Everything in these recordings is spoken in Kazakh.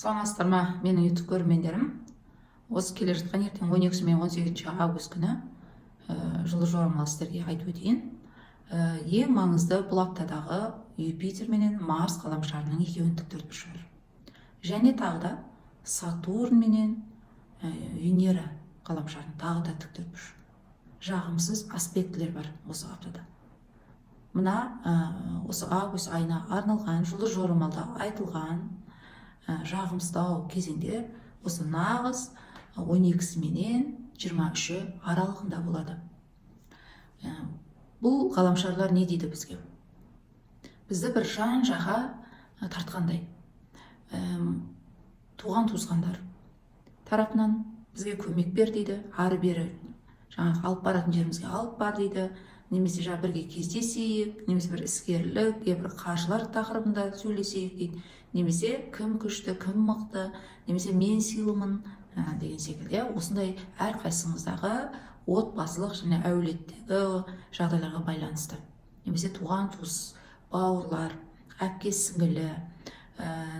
Саламатсыздар ма, менің YouTube көрермендерім. Осы келе жатқан ертең 12 мен 18 август күні жылы жорамал сіздерге айтып өтейін. Ең маңызды бұл аптадағы Юпитер менен Марс ғаламшарының екеуінің тіктөртбұрышы бар. Және тағы да Сатурн менен Венера ғаламшарының тағы да тіктөртбұрыш. Жағымсыз аспектілер бар осы аптада. Мына осы август айына арналған жылы жорамалда айтылған жағымсыздау кезеңдер осы нағыз 12 менен 23 аралығында болады. Бұл ғаламшарлар не дейді бізге? Бізді бір жан-жаққа тартқандай. Туған туысқандар тарапынан бізге көмек бер дейді, ары-бері жаңағы алып баратын жерімізге алып бар дейді, немесе бірге кездесейік, немесе бір іскерлік, бір қаржылар тақырыбында сөйлесейік дейді, немесе кім күшті, кім мықты, немесе мен сыйлымын деген секілді. Осындай әрқайсымыздағы отбасылық және әулеттегі жағдайларға байланысты. Немесе туған туыс, бауырлар, әпке сіңілі,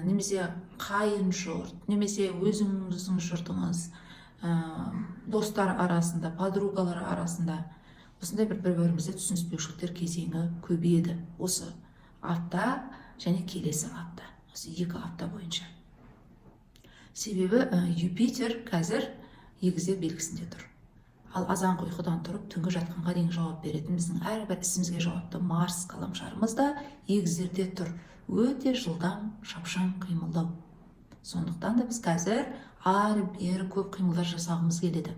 немесе қайын жұрт, немесе өзіңіздің жұртыңыз, достар арасында, подругалар арасында осындай бір-бірімізде түсініспеушіліктер кезеңі көбейеді осы апта және келесі апта, осы 2 апта бойынша. Себебі Юпитер қазір егізде белгісінде тұр. Ал азанғы ұйқыдан тұрып түнгі жатқанға дейін жауап беретін біздің әрбір ісімізге жауапты Марс ғаламшарымыз да егіздерде тұр. Өте жылдам, шапшаң қимылдау. Сондықтан да біз қазір ары-бері көп қимылдар жасағымыз келеді.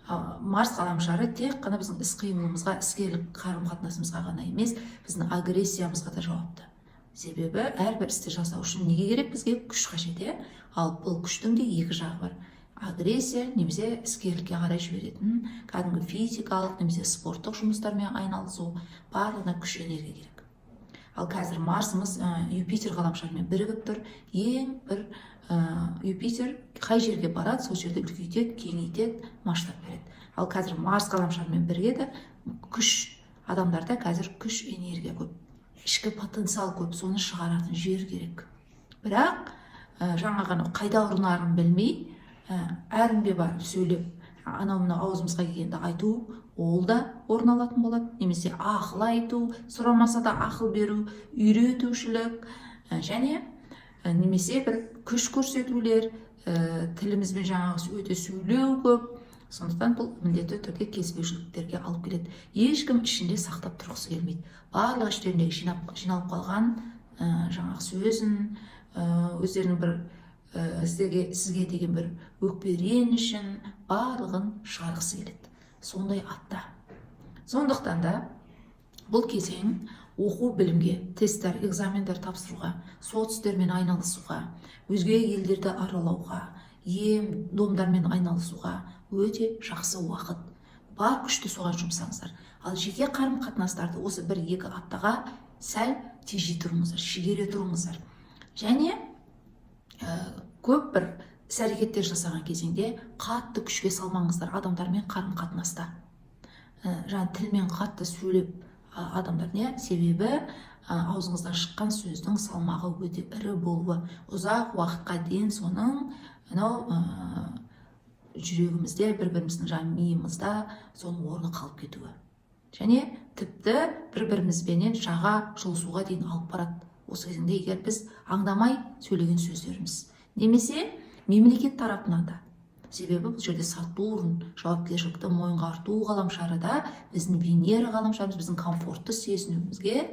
Марс ғаламшары тек қана біздің іс-қимылымызға, іскерлік қарым-қатынасымызға ғана емес, біздің агрессиямызға да жауапты. Себебі әрбір істі жасау үшін неге керек? Бізге күш қажет. Ал бұл күштің де 2 жағы бар. Агрессия немесе іскерлікке қарай жіберетін, кәдімгі физикалық немесе спорттық жұмыстармен айналысу, барлығына күш энергия керек. Ал қазір Марсымыз Юпитер ғаламшарымен бірігіп тұр. Ең бір Юпитер қай жерге барады, сол жерде үлкейтеді, кеңейтеді, масштаб береді. Ал қазір Марс ғаламшарымен бірігеді, күш, адамдарда қазір күш энергия көп, ішкі потенциал көп, соны шығаратын жер керек. Бірақ жаңағы қайда ұрынарын білмей, әрінбе барып сөйлеп, анау-мынау аузымызға келгенді айту, ол да орын алатын болады. Немесе ақыл айту, сұрамаса да ақыл беру, үйретушілік, және немесе бір күш көрсетулер, тілімізбен жаңағы өте сөйлеу көп. Сондықтан бұл міндетті түрде келіспеушіліктерге алып келеді. Ешкім ішінде сақтап тұрғысы келмейді. Барлық іштеріндегі жиналып қалған жаңағы сөзін, өздерінің бір сізге деген бір өкпе ренішін барлығын шығарғысы келеді. Сондай апта. Сондықтан да бұл кезең оқу білімге, тесттер, экзамендер тапсыруға, сот істермен айналысуға, өзге елдерді аралауға, домдармен айналысуға өте жақсы уақыт. Бар күшті соған жұмсаңыздар. Ал жеке қарым-қатынастарды осы 1-2 аптаға сәл тежей тұрыңыздар, шегере тұрыңыздар. Және көп бір іс-әрекеттер жасаған кезеңде қатты күшке салмаңыздар адамдармен қарым-қатынаста. Тілмен қатты сөйлеп адамдар себебі аузыңыздан шыққан сөздің салмағы өте ірі болуы, ұзақ уақытқа дейін соның жүрегімізде, бір-біріміздің миымызда соның орны қалып кетуі. Және тіпті бір-бірімізбенен жаға жылысуға дейін алып барады. Осы кезеңде егер біз аңдамай сөйлеген сөздеріміз. Немесе мемлекет тарапынан да. Себебі бұл жерде Сатурн жауапкершілікті мойынға арту ғаламшары да біздің Венера ғаламшарымыз біздің комфортты сезінуімізге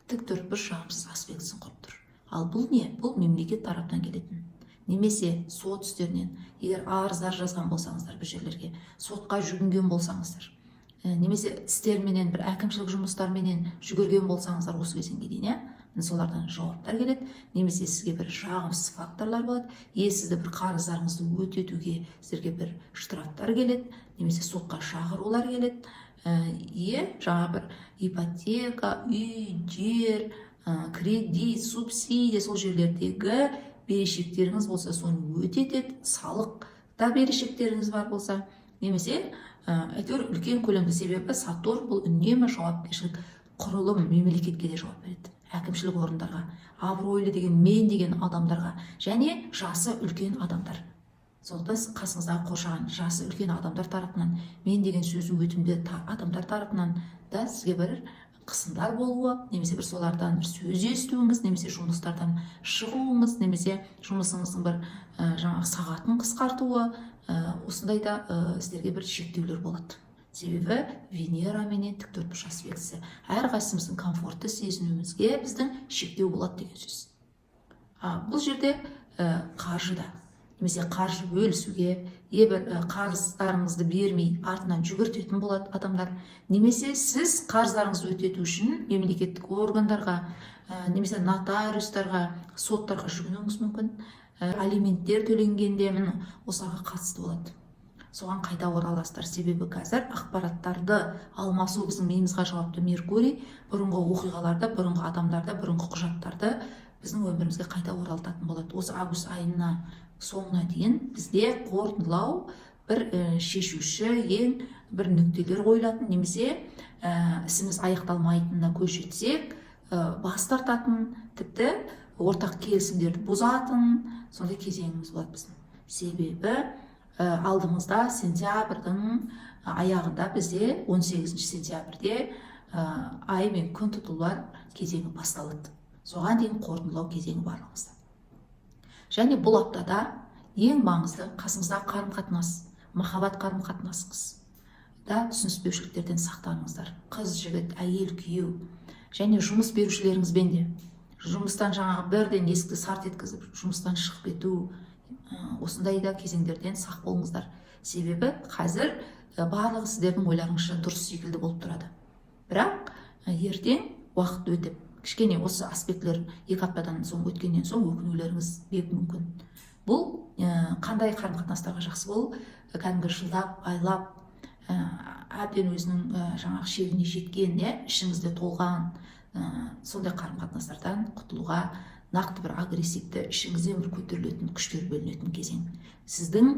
тіктөртбұрыш жағымсыз аспектісін құрып тұр. Ал бұл не? Бұл мемлекет тарапынан келетін. Немесе сот істерінен, егер арыздар жазған болсаңыздар бір жерлерге, сотқа жүгінген болсаңыздар, немесе істерменен бір әкімшілік жұмыстарменен жүгірген болсаңыздар осы кезеңге дейін, солардан жауаптар келеді. Немесе сізге бір жағымсыз факторлар болады, сізді бір қарыздарыңызды өтетуге сіздерге бір штрафтар келеді, немесе сотқа шақырулар келеді. Жаңа бір ипотека, үй, жер, кредит, субсидия, сол жерлердегі берешектеріңіз болса, соны өтетеді. Салықта берешектеріңіз бар болса, немесе әйтеуір үлкен көлемді, себебі Сатурн бұл үнемі жауапкершілік құрылым, мемлекетке де жауап береді. әкімшілік орындарға, абыройлы деген мен деген адамдарға және жасы үлкен адамдар. Сондықтан қасыңыздағы қоршаған жасы үлкен адамдар тарапынан, мен деген сөзі өтімді адамдар тарапынан да сізге бір қысымдар болуы, немесе бір солардан бір сөз естуіңіз, немесе жұмыстардан шығуыңыз, немесе жұмысыңыздың бір жаңағы сағатын қысқартуы, осындай да сіздерге бір шектеулер болады. Себебі Венера менен тіктөртбұрыш аспектісі әрқайсымыздың комфортты сезінуімізге біздің шектеу болады деген сөз. Бұл жерде қаржыда, немесе қаржы бөлісуге, ебір қарыздарыңызды бермей артынан жүгіртетін болады адамдар, немесе сіз қарыздарыңызды өтету үшін мемлекеттік органдарға, немесе нотариустарға, соттарға жүгінуіңіз мүмкін. Алименттер төленгенде осыға қатысты болады. Соған қайта ораласыздар. Себебі қазір ақпараттарды алмасу біздің миымызға жауапты Меркурий бұрынғы оқиғаларды, бұрынғы адамдарды, бұрынғы құжаттарды біздің өмірімізге қайта оралтатын болады. Осы август айына соңына дейін бізде қорытындылау бір шешуші ең бір нүктелер қойылатын, немесе ісіміз аяқталмайтынына көз жетсек бас тартатын, тіпті ортақ келісімдерді бұзатын сондай кезеңіміз болады біздің. Себебі алдымызда сентябрьдің аяғында бізде 18 сентябрьде ай мен күн тұтулар кезеңі басталады. Соған дейін қорытындылау кезеңі барлығымызда. Және бұл аптада ең маңызды қасыңыздағы қарым-қатынас, махаббат қарым-қатынасыңыз да түсініспеушіліктерден сақтаныңыздар. Қыз, жігіт, әйел, күйеу және жұмыс берушілеріңізбен де жұмыстан жаңағы бірден есікті сарт еткізіп жұмыстан шығып кету, осындай да кезеңдерден сақ болыңыздар. Себебі қазір барлығы сіздердің ойларыңызша дұрыс секілді болып тұрады. Бірақ ертең уақыт өтіп, кішкене осы аспектілер 2 аптадан соң өткеннен соң өкінулеріңіз бек мүмкін. Бұл қандай қарым-қатынастарға жақсы бол, кәдімгі жылдап, айлап, әбден өзінің жаңағы шегіне жеткен, ішіңізде толған сондай қарым-қатынастардан құтылуға нақты бір агрессивті, ішіңізден бір көтерілетін күштер бөлінетін кезең сіздің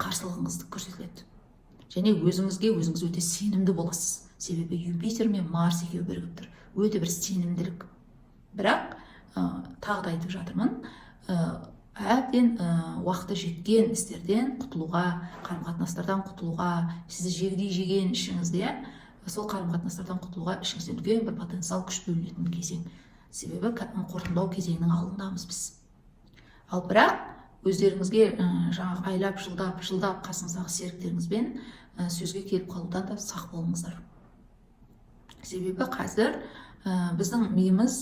қарсылығыңызды көрсетіледі. Және өзіңізге өзіңіз өте сенімді боласыз. Себебі Юпитер мен Марс екеуі бірігіп тұр. Өте бір сенімділік. Бірақ тағы да айтып жатырмын, әбден уақыты жеткен істерден құтылуға, қарым-қатынастардан құтылуға, сізді жегідей жеген ішіңізде, сол қарым-қатынастардан құтылуға ішіңізден үлкен бір потенциал күш бөлінетін кезең. Себебі қорытындылау кезеңінің алдындамыз біз. Ал бірақ өздеріңізге жаңағы айлап, жылдап қасыңыздағы серіктеріңізбен сөзге келіп қалудан да сақ болыңыздар. Себебі қазір біздің миымыз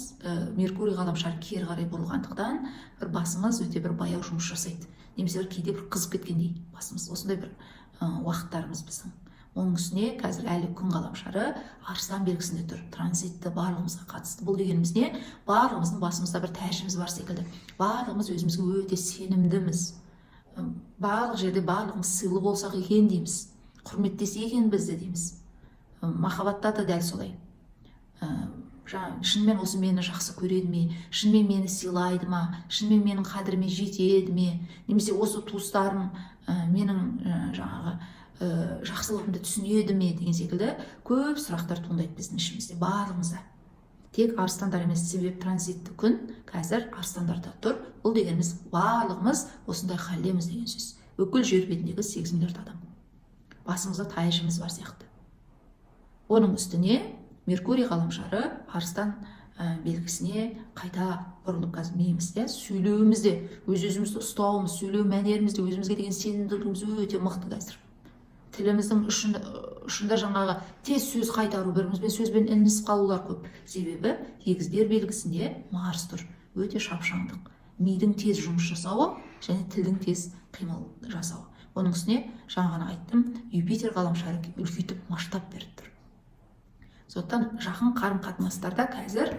Меркурий ғаламшары кері қарай бұрылғандықтан бір басымыз өте бір баяу жұмыс жасайды. Немесе кейде бір қызып кеткендей басымыз. Осындай бір уақыттарымыз біздің. Оның үстіне қазір әлі күн ғаламшары Арыстан белгісінде тұр. Транзитті барлығымызға қатысты. Бұл дегеніміз не? Барлығымыздың басымызда бір тәжіміз бар секілді. Барлығымыз өзімізге өте сенімдіміз. Барлық жерде барлығымыз сыйлы болсақ екен дейміз. Құрметтесе екен бізді дейміз. Махаббатта да дәл солай. Шынымен осы мені жақсы көреді ме, шынымен мені сыйлайды ма, шынымен менің қадіріме жетеді ме, немесе осы туыстарым менің жаңағы жақсылығымды түсінеді ме деген секілді көп сұрақтар туындайды біздің ішімізде, барлығымызда. Тек арыстандар емес, себеп транзитті күн қазір арыстандарда тұр. Бұл дегеніміз барлығымыз осындай халдеміз деген сөз. Бүкіл жер бетіндегі 8 миллиард адам. Басымызда тайжымыз бар сияқты. Оның үстіне Меркурий ғаламшары Арыстан белгісіне қайта бұрылып қазір миымыз, сөйлеуімізде, өз-өзімізді ұстауымыз, сөйлеу мәнерімізде өзімізге деген сенімділігіміз өте мықты қазір. Тіліміздің ұшында жаңағы тез сөз қайтару, бірімізбен сөзбен ілінісіп қалулар көп. Себебі егіздер белгісінде Марс тұр. Өте шапшаңдық. Мидың тез жұмыс жасауы және тілдің тез қимыл жасауы. Оның үстіне жаңағыны айттым, Юпитер ғаламшары үлкейтіп масштаб беріп тұр. Сондықтан жақын қарым-қатынастарда қазір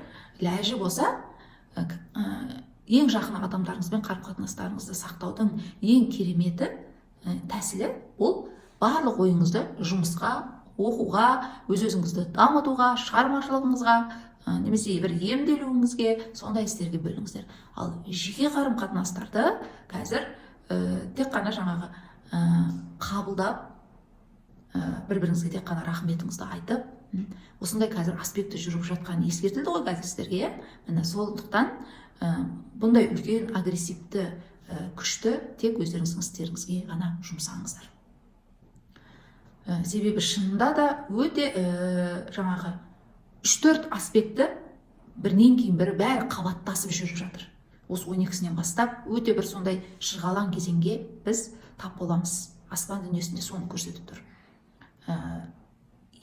ләжі болса, ең жақын адамдарыңызбен қарым-қатынастарыңызды сақтаудың ең кереметі тәсілі ол барлық ойыңызды жұмысқа, оқуға, өз-өзіңізді дамытуға, шығармашылығыңызға, немесе бір емделуіңізге, сондай істерге бөліңіздер. Ал жеке қарым-қатынастарды қазір тек қана жаңағы қабылдап, бір-біріңізге тек қана рахметіңізді айтып, Осындай қазір аспекті жүріп жатқаны ескертілді ғой қазір сіздерге, иә. Міне сондықтан бұндай үлкен агрессивті күшті тек өздеріңіздің істеріңізге ғана жұмсаңыздар. Себебі шынында да өте жаңағы 3-4 аспекті бірінен кейін бірі бәрі қабаттасып жүріп жатыр. Осы 12-сінен бастап өте бір сондай шырғалаң кезеңге біз тап боламыз. Аспан дүниесінде соны көрсетіп тұр.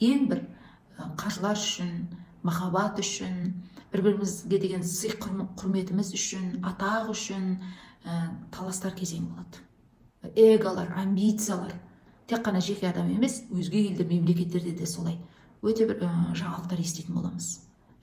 Ең бір қаржылар үшін, махаббат үшін, бір-бірімізге деген сый құрметіміз үшін, атақ үшін таластар кезең болады. Эголар, амбициялар, тек қана жеке адам емес, өзге елдер, мемлекеттерде де солай өте бір жаңалықтар еститін боламыз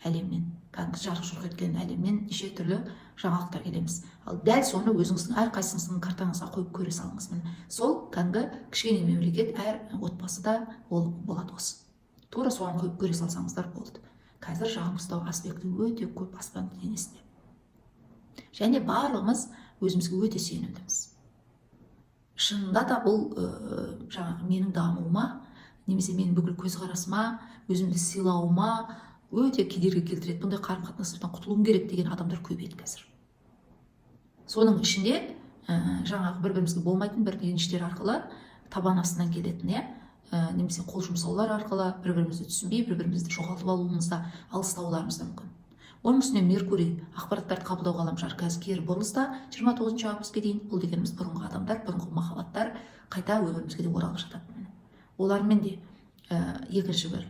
әлемнен. Кәдімгі жарқ-жұрқ еткен әлемнен неше түрлі жаңалықтар келеміз. Ал дәл соны өзіңіздің әрқайсыңыздың картаңызға қойып көре салыңыз. Сол кәдімгі кішкене мемлекет әр отбасыда болады осы. Тура соған қойып көре салсаңыздар болды. Қазір жағымсыздау аспекті өте көп аспан денесінде. Және барлығымыз өзімізге өте сенімдіміз. Шынында да бұл жаңағы менің дамуыма, немесе менің бүкіл көзқарасыма, өзімді сыйлауыма өте кедергі келтіреді. Бұндай қарым-қатынастардан құтылуым керек деген адамдар көбейді қазір. Соның ішінде жаңағы бір-бірімізге болмайтын бір реніштер арқылы табан астынан келетін, немесе қол жұмсаулар арқылы бір-бірімізді түсінбей, бір-бірімізді жоғалтып алуымызда, алыстауларымыз да мүмкін. Оның үстіне Меркурий ақпараттарды қабылдау ғаламшар қазір кері бұрылыста 29 августқа дейін. Бұл дегеніміз бұрынғы адамдар, бұрынғы махаббаттар қайта өмірімізге де оралып жатады. Олармен де екінші бір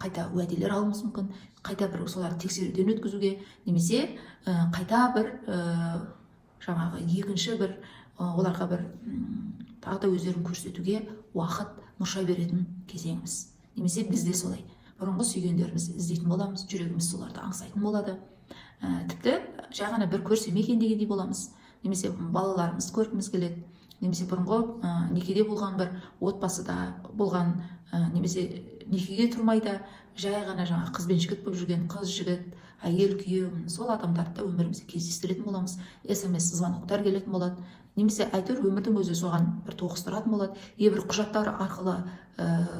қайта уәделер алуымыз мүмкін, қайта бір соларды тексеруден өткізуге, немесе қайта бір жаңағы екінші бір оларға бір тағы да өздерін көрсетуге уақыт мұрша беретін кезеңіміз. Немесе бізде солай бұрынғы сүйгендерімізді іздейтін боламыз, жүрегіміз соларды аңсайтын болады. Тіпті жай ғана бір көрсем екен дегендей боламыз. Немесе балаларымызды көргіміз келеді, немесе бұрынғы некеде болған бір отбасыда болған, немесе некеге тұрмайда жай ғана жаңа қыз бен жігіт болып жүрген қыз-жігіт, әйел күйеу, сол адамдарды өмірімізде кездестіретін боламыз. SMS звоноктар келетін болады. Немесе әйтеуір өмірдің өзі соған бір тоғыстыратын болады. Бір құжаттар арқылы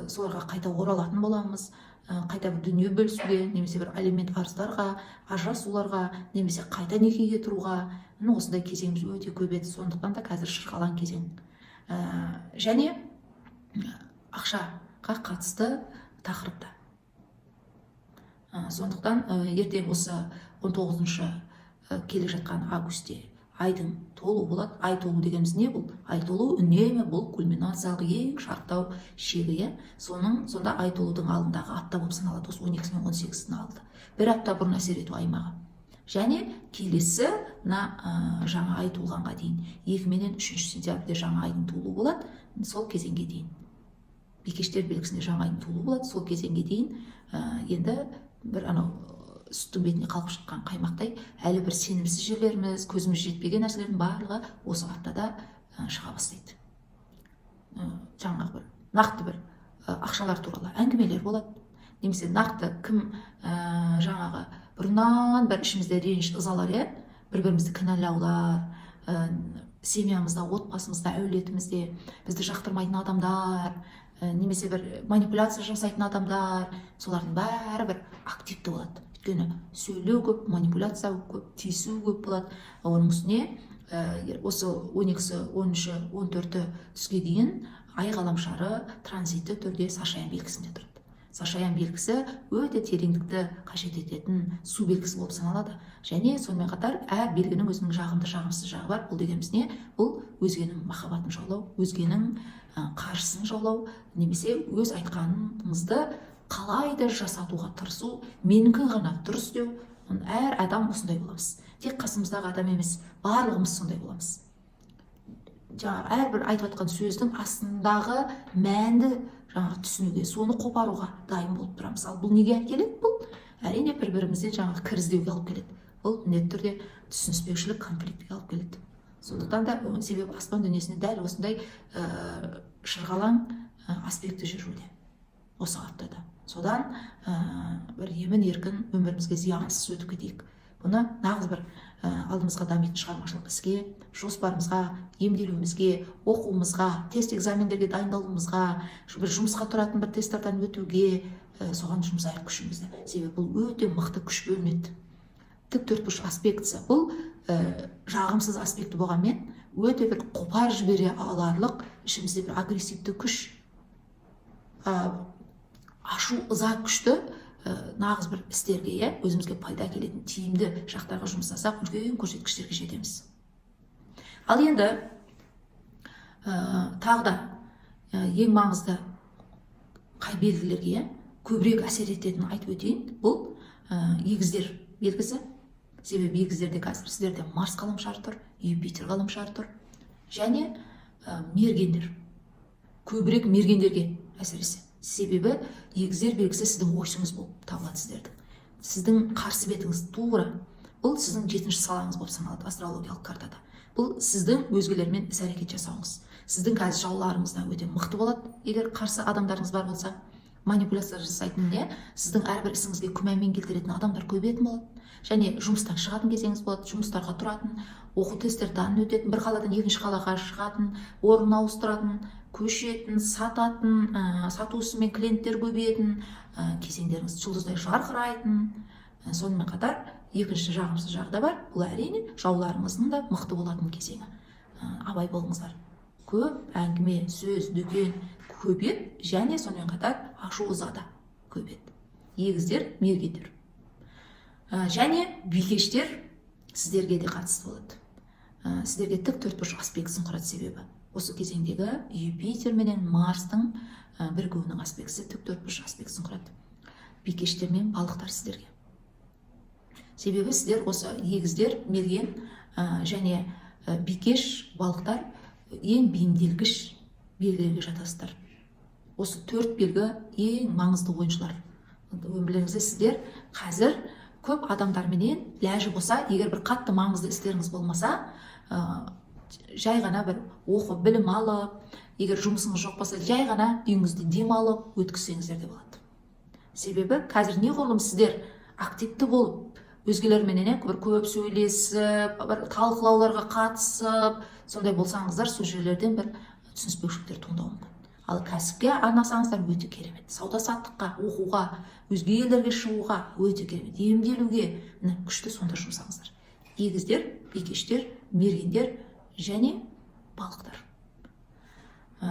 соларға қайта оралатын боламыз. Қайта бір дүние бөлісуге, немесе бір алимент арыздарға, ажырасуларға, немесе қайта некеге тұруға, осындай кезеңіміз өте көп еді. Сондықтан да қазір шырғалаң кезең. Және ақшаға қатысты тақырыпта. Сондықтан ертең осы 19-шы келе жатқан августте айдың толу болады. Ай толу дегеніміз не бұл? Ай толу үнемі бұл кульминациялық ең шарықтау шегі. Сонда ай толудың алдындағы апта болып саналады. Осы 12 мен 18-дің алды. Бір апта бұрын әсер ету аймағы. Және келесі жаңа ай толғанға дейін 2 менен 3 сентябрьде жаңа айдың толуы болады. Сол кезеңге дейін бикештер белгісінде жаңа айдың толуы болады. Сол кезеңге дейін енді бір сүттің бетіне қалқып шыққан қаймақтай әлі бір сенімсіз жерлеріміз, көзіміз жетпеген нәрселердің барлығы осы аптада шыға бастайды. Жаңағы бір нақты бір ақшалар туралы әңгімелер болады. Немесе нақты кім жаңағы бұрыннан бір ішімізде реніш, ызалар, бір-бірімізді кінәлаулар, семьямызда, отбасымызда, әулетімізде бізді жақтырмайтын адамдар, немесе бір манипуляция жасайтын адамдар, солардың бәрі бір активті болады. Өйткені сөйлеу көп, манипуляция көп, тиісу көп болады. Оның үстіне осы 12-сі, 13-ші, 14-ті түске дейін ай ғаламшары транзитті түрде Сашаян белгісінде тұрады. Сашаян белгісі өте тереңдікті қажет ететін су белгісі болып саналады. Және сонымен қатар әр белгінің өзінің жағымды, жағымсыз жағы бар. Бұл дегеніміз не? Бұл өзгенің махаббатын жаулау, өзгенің қаржысын жаулау, немесе өз айтқаныңызды қалайда жасатуға тырысу, менікі ғана дұрыс деу. Әр адам осындай боламыз. Тек қасымыздағы адам емес, барлығымыз сондай боламыз. Әрбір айтып жатқан сөздің астындағы мәнді түсінуге, соны қопаруға дайын болып тұрамыз. Ал бұл неге әкеледі? Бұл әрине бір-бірімізден жаңағы кіріздеуге алып келеді. Бұл міндетті түрде түсініспеушілік, конфликтке алып келеді. Сондықтан да себебі аспан дүниесінде дәл осындай шырғалаң аспекті жүруде осы аптада. Содан бір емін еркін өмірімізге зиянсыз өтіп кетейік. Бұны нағыз бір алдымызға дамитын шығармашылық іске, жоспарымызға, емделуімізге, оқуымызға, тест экзамендерге дайындалуымызға, бір жұмысқа тұратын бір тесттардан өтуге, соған жұмсайық күшімізді. Себебі бұл өте мықты күш бөлінеді. Тік төртбұрыш аспектісі бұл жағымсыз аспекті болғанмен өте бір қопар жібере аларлық ішімізде бір агрессивті күш, ашу ыза күшті нағыз бір істерге, өзімізге пайда келетін тиімді жақтарға жұмсасақ, үлкен көрсеткіштерге жетеміз. Ал енді тағы да ең маңызды қай белгілерге көбірек әсер ететінін айтып өтейін. Бұл егіздер белгісі. Себебі егіздерде қазір сіздерде Марс ғаламшары тұр, Юпитер ғаламшары тұр, және мергендер. Көбірек мергендерге әсіресе. Себебі егіздер белгісі сіздің ойшыңыз болып табылады сіздердің. Сіздің қарсы бетіңіз тура. Бұл сіздің 7-ші салаңыз болып саналады астрологиялық картада. Бұл сіздің өзгелермен іс-әрекет жасауыңыз. Сіздің қазір жауларыңызда өте мықты болады. Егер қарсы адамдарыңыз бар болса, манипуляция жасайтын не, сіздің әрбір ісіңізге күмәнмен келтіретін адамдар көбейетін болады. Және жұмыстан шығатын кезеңіз болады, жұмыстарға тұратын, оқу тесттерден өтетін, бір қаладан екінші қалаға шығатын, орын ауыстыратын, көшетін, сататын, сату ісімен клиенттер көбейетін, кезеңдеріңіз жұлдыздай жарқырайтын. Сонымен қатар екінші жағымсыз жағы да бар. Бұл әрине жауларыңыздың да мықты болатын кезеңі. Абай болыңыздар. Көп әңгіме, сөз, дүкен көбейеді, және сонымен қатар ашу ыза да көбейеді. Егіздер, мергендер. Және бикештер сіздерге де қатысты болады. Сіздерге тік төртбұрыш аспектісін құрады. Себебі осы кезеңдегі Юпитер менен Марстың бірігуінің аспектісі тік төртбұрыш аспектісін құрады. Бикештер мен балықтар сіздерге. Себебі сіздер осы егіздер, мерген және бикеш, балықтар ең бейімделгіш белгілерге жатасыздар. Осы төрт белгі ең маңызды ойыншылар. Өмірлеріңізде сіздер қазір көп адамдарменен ләжі болса, егер бір қатты маңызды істеріңіз болмаса, жай ғана бір оқып, білім алып, егер жұмысыңыз жоқ болса, жай ғана үйіңізде демалып өткізсеңіздер де болады. Себебі қазір неғұрлым сіздер активті болып, өзгелерменен бір көп сөйлесіп, бір талқылауларға қатысып, сондай болсаңыздар, сол жерлерден бір түсініспеушіліктер туындауы мүмкін. Ал кәсіпке арнасаңыздар өте керемет. Сауда-саттыққа, оқуға, өзге елдерге шығуға өте керемет. Емделуге күшті сонда жұмсаңыздар. Егіздер, бикештер, мергендер және балықтар.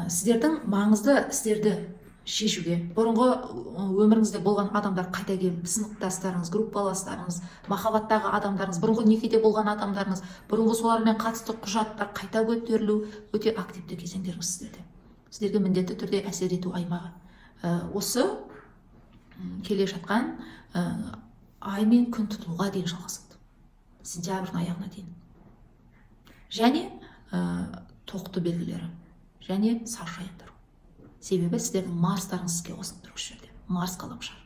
Сіздердің маңызды істерді шешуге, бұрынғы өміріңізде болған адамдар қайта келіп, сыныптастарыңыз, группаластарыңыз, махаббаттағы адамдарыңыз, бұрынғы некеде болған адамдарыңыз, бұрынғы солармен қатысты құжаттар қайта көтерілу өте активті кезеңдеріңіз сіздерде. Сіздерге міндетті түрде әсер ету аймағы. Осы келе жатқан ай мен күн тұтылуға дейін жалғасады. Сентябрьдің аяғына дейін. Және тоқты белгілері. Және саршаяндар. Себебі сіздердің Марстарыңыз іске қосылып тұр осы жерде. Марс ғаламшары.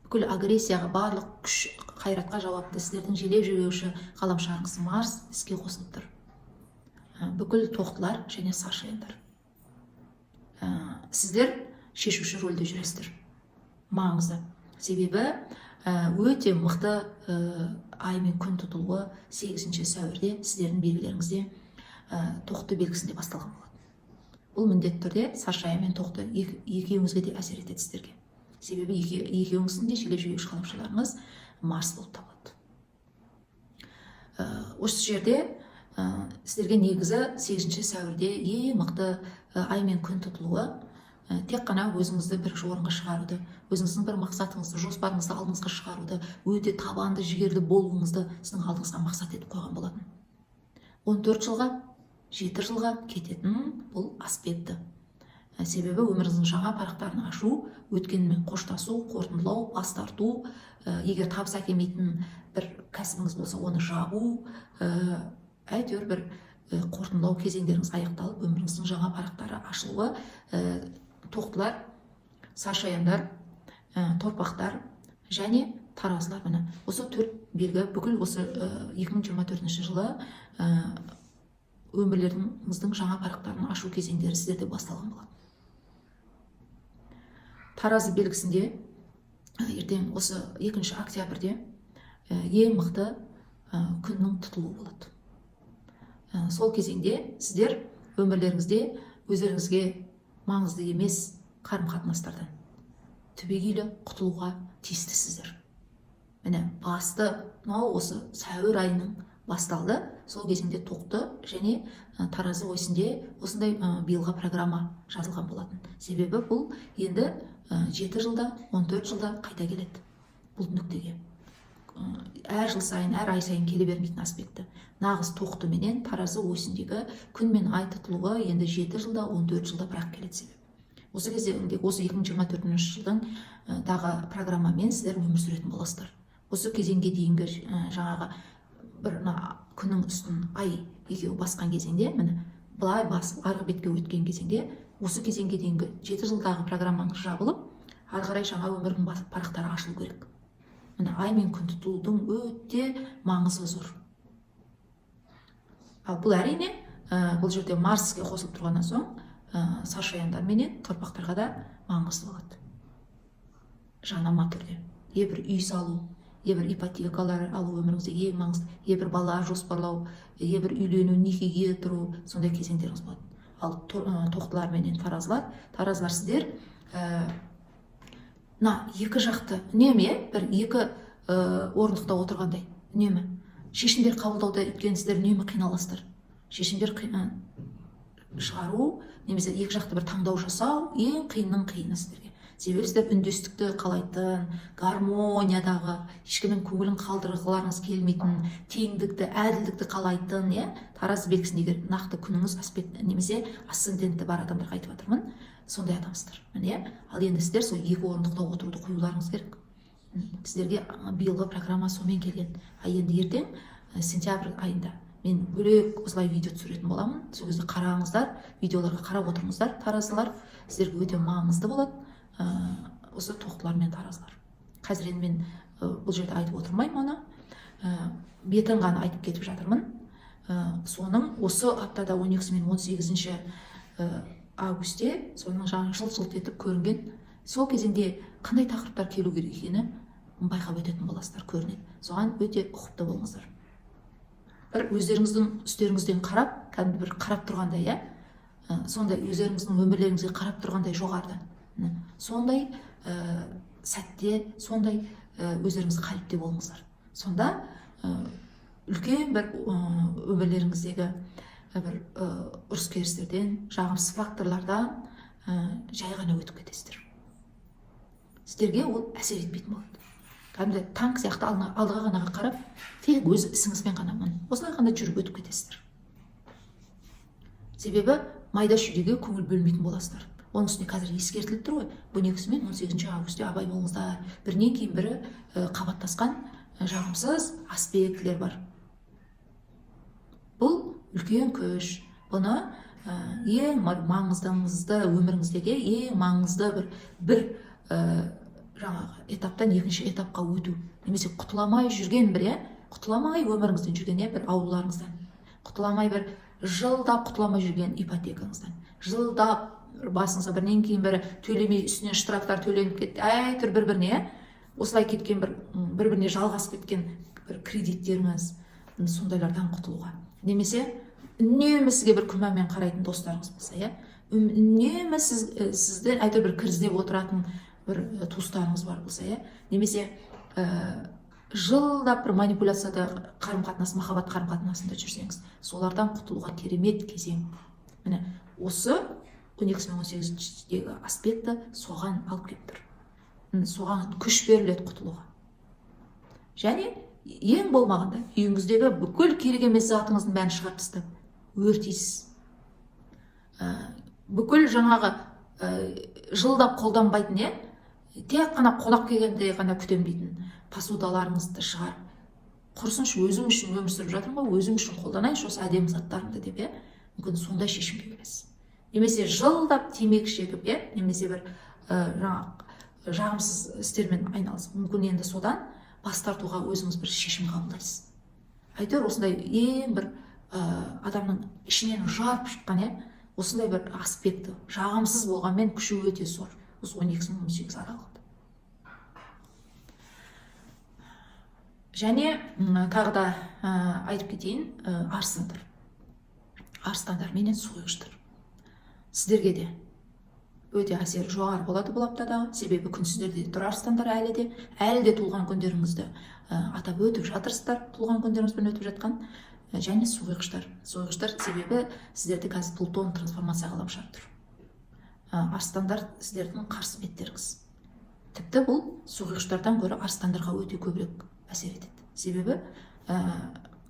Бүкіл агрессияға, барлық күш, қайратқа жауапты сіздердің желеп жүруші ғаламшарыңыз Марс іске қосылып тұр. Бүкіл тоқтылар және саршаяндар. Сіздер шешуші рөлде жүресіздер. Маңызды. Себебі өте мықты ай мен күн тұтылуы 8 сәуірде сіздердің белгілеріңізде тоқты белгісінде басталған болады. Бұл міндетті түрде саршая мен тоқты екеуіңізге де әсер етеді сіздерге. Себебі екеуіңіздің де желеп жүруші ғаламшарларыңыз Марс болып табылады. Осы жерде сіздерге негізі 8 сәуірде ең мықты ай мен күн тұтылуы тек қана өзіңізді бір орынға шығаруды, өзіңіздің бір мақсатыңызды, жоспарыңызды алдыңызға шығаруды, өте табанды, жігерлі болуыңызды сіздің алдыңызға мақсат етіп қойған болатын. 14 жылға, 7 жылға кететін бұл аспекті. Себебі өміріңіздің жаңа парақтарын ашу, өткенмен қоштасу, қорытындылау, бас тарту, егер табыс әкелмейтін бір кәсібіңіз болса, оны жабу, әйтеуір бір қорытындылау кезеңдеріңіз аяқталып, өміріңіздің жаңа парақтары ашылуы, тоқтылар, саршаяндар, торпақтар және таразылар. Осы төрт белгі бүкіл осы 2024 жылы өмірлеріңіздің жаңа парақтарын ашу кезеңдері сіздерде басталған болады. Таразы белгісінде ертең осы 2 октябрьде ең мықты күннің тұтылуы болады. Сол кезеңде сіздер өмірлеріңізде өздеріңізге маңызды емес қарым-қатынастардан, түбегейлі құтылуға тиістісіздер. Міне басты мынау осы сәуір айының басталды. Сол кезеңде тоқты және таразы ойсінде осындай биылға программа жазылған болатын. Себебі бұл енді 7 жылда 14 жылда қайта келеді бұл нүктеге. Әр жыл сайын, әр ай сайын келе бермейтін аспекті. Нағыз тоқты менен таразы ойсындегі күн мен ай тұтылуы енді 7 жылда 14 жылда бірақ келеді себеп. Осы кезеңде осы 2024 жылдың дағы программамен сіздер өмір сүретін боласыздар. Осы кезеңге дейінгі жаңағы бір күннің үстін ай екеуі басқан кезеңде, міне былай басып арғы бетке өткен кезеңде, осы кезеңге дейінгі 7 жылдағы программаңыз жабылып, ары қарай жаңа өмірдің парақтары ашылу керек. Міне ай мен күн тұтылудың өте маңызы зор. Ал бұл әрине бұл жерде Марске қосылып тұрғаннан соң саршаяндар менен торпақтарға да маңызды болады. Жанама түрде. Ебір үй салу, ебір ипотекалар алу өміріңізде ең маңызды, ебір бала жоспарлау, ебір үйлену, некеге тұру, сондай кезеңдеріңіз болады. Ал тоқтылар менен таразылар сіздер екі жақты үнемі бір екі орындықта отырғандай үнемі шешімдер қабылдауда өйткені сіздер үнемі қиналасыздар. Шешімдер шығару немесе екі жақты бір таңдау жасау ең қиынның қиыны сіздерге. Себебі сіздер үндестікті қалайтын, гармониядағы, ешкімнің көңілін қалдырғыларыңыз келмейтін, теңдікті, әділдікті қалайтын, таразы белгісіндегі нақты күніңіз аспект немесе асценденті бар адамдарға айтып жатырмын, сондай адамсыздар. Ал енді сіздер сол екі орындықта отыруды қоюларыңыз керек. Сіздерге биылғы программа сомен келген. Енді ертең сентябрь айында мен бөлек осылай видео түсіретін боламын. Сол кезде қараңыздар, видеоларға қарап отырыңыздар, таразылар сіздерге өте маңызды болады. Осы тоқтылар мен таразылар. Қазір енді мен бұл жерде айтып отырмаймын оны. Бетін ғана айтып кетіп жатырмын. Соның осы аптада 12 мен 18 августте соның жаңа жылт етіп көрінген сол кезеңде қандай тақырыптар келу керек екені байқап өтетін боласыздар, көрінеді. Соған өте ұқыпты болыңыздар. Бір өздеріңіздің үстеріңізден қарап, кәдімгі бір қарап тұрғандай, сондай өздеріңіздің өмірлеріңізге қарап тұрғандай жоғарыдан. Сондай сәтте, сондай өздеріңіз қаліпте болыңыздар. Сонда үлкен бір өмірлеріңіздегі бір ұрыс керістерден, жағымсыз факторлардан жай ғана өтіп кетесіздер. Сіздерге ол әсер етпейтін болады. Кәдімгі танк сияқты алдыға ғана қарап, тек өз ісіңізбен ғана осылай ғана жүріп өтіп кетесіздер. Себебі майда шүйдеге көңіл бөлмейтін боласыздар. Оның үстіне қазір ескертіліп тұр ғой, 12 мен 18 августте абай болыңыздар. Бірінен кейін бірі қабаттасқан жағымсыз аспектілер бар. Бұл үлкен күш. Бұны ең маңыздыңызды өміріңіздегі ең маңызды бір жаңағы этаптан екінші этапқа өту. Немесе құтыламай жүрген құтыламай өміріңізден жүрген бір ауруларыңыздан. Құтыламай бір жылдап құтыламай жүрген ипотекаңыздан. Жылдап басыңызға бірінен кейін бірі төлемей үстінен штрафтар төленіп кетті. Әйтір бір-біріне осылай кеткен бір-біріне жалғасып кеткен бір кредиттеріңіз, сондайлардан құтылуға. Немесе үнемі сізге бір күмәнмен қарайтын достарыңыз болса, үнемі сізді әйтеуір бір кіріздеп отыратын бір туыстарыңыз бар болса, немесе жылдап бір манипуляцияда қарым-қатынас, махаббат қарым-қатынасында жүрсеңіз, солардан құтылуға керемет кезең. Міне осы 12 мен 18-дегі аспекті соған алып келіп тұр. Соған күш беріледі құтылуға. Және ең болмағанда үйіңіздегі бүкіл керек емес затыңыздың бәрін шығарып тастап, өртейсіз. Бүкіл жаңағы жылдап қолданбайтын, тек қана қонақ келгенде ғана күтем дейтін посудаларыңызды шығарып, құрсыншы өзім үшін өмір сүріп жатырмын ғой, өзім үшін қолданайыншы осы әдемі заттарымды деп, мүмкін сондай шешімге келесіз. Немесе жылдап темекі шегіп, немесе бір жағымсыз істермен айналысып, мүмкін енді содан бас тартуға өзіңіз бір шешім қабылдайсыз. Әйтеуір осындай ең бір адамның ішінен жарып шыққан, осындай бір аспекті жағымсыз болғанмен күші өте зор. Осы 12-18 аралығында. Және тағы да айтып кетейін, арыстандар менен сойғыштар. Сіздерге де өте әсері жоғары болады бұл аптада. Себебі күнсіздерде тұр арыстандар, әлі де туылған күндеріңізді атап өтіп жатырсыздар, туылған күндеріңізбен өтіп жатқан. Және сойғыштар себебі сіздерде қазір Плутон трансформация ғаламшар тұр. Арыстандар сіздердің қарсы беттеріңіз. Тіпті бұл сойғыштардан гөрі арыстандарға өте көбірек әсер етеді. Себебі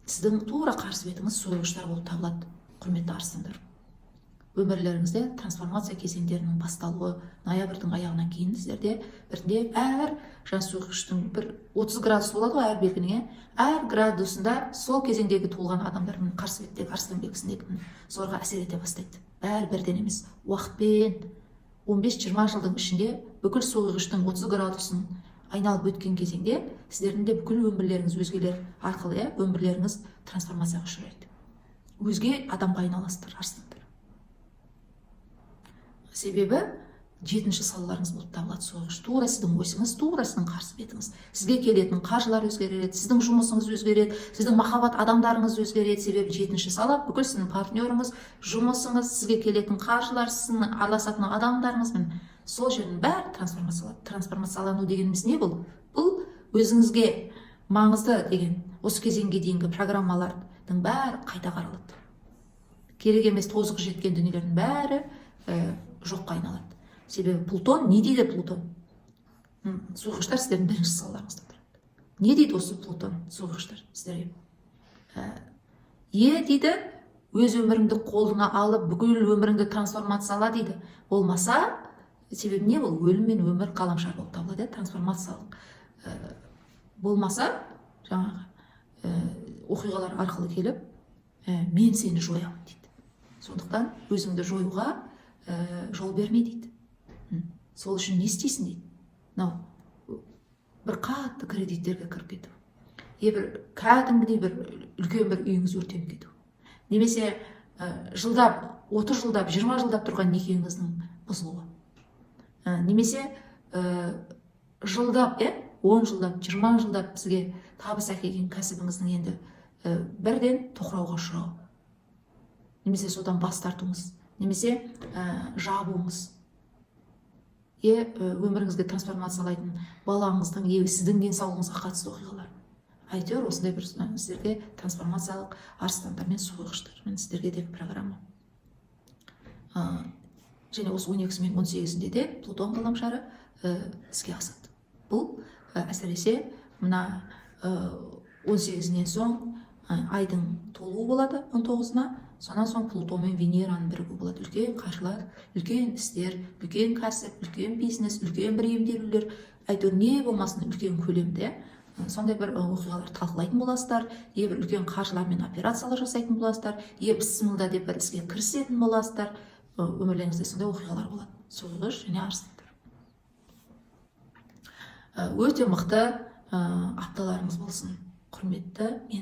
сіздің тура қарсы бетіңіз сойғыштар болып табылады, құрметті арыстандар. Өмірлеріңізде трансформация кезеңдерінің басталуы ноябрьдің аяғынан кейін сіздерде бірінде әр сойғыштың бір 30 градус болады ғой, әр белгінің, әр градусында сол кезеңдегі туылған адамдардың қарсы беттегі арыстан белгісіндегі соларға әсер ете бастайды. Бәрі бірден емес, уақытпен 15-20 жылдың ішінде бүкіл сойғыштың 30 градусын айналып өткен кезеңде сіздердің де бүкіл өмірлеріңіз өзгелер арқылы өмірлеріңіз трансформацияға ұшырайды. Өзге адамға айналасыздар арыстандар. Себебі жетінші салаларыңыз болып табылады сойғыш. Тура сіздің ойсыңыз, тура сіздің қарсы бетіңіз. Сізге келетін қаржылар өзгереді, сіздің жұмысыңыз өзгереді, сіздің махаббат адамдарыңыз өзгереді. Себебі жетінші сала бүкіл сіздің партнеріңіз, жұмысыңыз, сізге келетін қаржылар, сіздің араласатын адамдарыңызбен сол жердің бәрі трансформацияланады. Трансформациялану дегеніміз не бұл? Бұл өзіңізге маңызды деген осы кезеңге дейінгі программалардың бәрі қайта қаралады. Керек емес тозығы жеткен дүниелердің бәрі жоққа айналады. Себебі Плутон, не дейді Плутон? Сойғыштар сіздердің бірінші салаларыңызда тұрады. Не дейді осы Плутон, сойғыштар сіздерге? Дейді, өз өміріңді қолыңа алып, бүкіл өміріңді трансформацияла дейді. Болмаса, себебі не бұл? Өлім мен өмір ғаламшар болып табылады, трансформациялық. Болмаса, жаңағы оқиғалар арқылы келіп, мен сені жоямын дейді. Сондықтан өзіңді жоюға жол берме дейді. Сол үшін не істейсің дейді. Бір қатты кредиттерге кіріп кету. Бір кәдімгідей бір үлкен бір үйіңіз өртеніп кету. Немесе 30 жылдап, 20 жылдап тұрған некеңіздің бұзылуы. Немесе жылдап, 10 жылдап, 20 жылдап сізге табыс әкелген кәсібіңіздің енді бірден тоқырауға ұшырауы. Немесе содан бас тартуыңыз. Немесе жабуыңыз. Өміріңізге трансформациялайтын балаңыздың, сіздің денсаулығыңызға қатысты оқиғалар. Әйтеуір осындай бір сіздерге трансформациялық арыстандар мен сойғыштармен сіздерге де программа. Және осы 12-сі мен 18-інде де Плутон ғаламшары іске асады. Бұл әсіресе мына 18-нен соң айдың толуы болады 19-на, сонан соң Плутон мен Венераның бірігуі болады. Үлкен қаржылар, үлкен істер, үлкен кәсіп, үлкен бизнес, үлкен бір емделулер, әйтеуір не болмасын үлкен көлемде сондай бір оқиғалар талқылайтын боласыздар, бір үлкен қаржылармен операциялар жасайтын боласыздар, бісмілда деп бір іске кірісетін боласыздар. Өмірлеріңізде сондай оқиғалар болады. Сойғыш және арыстандар. Өте мықты апталарыңыз болсын, құрметті менің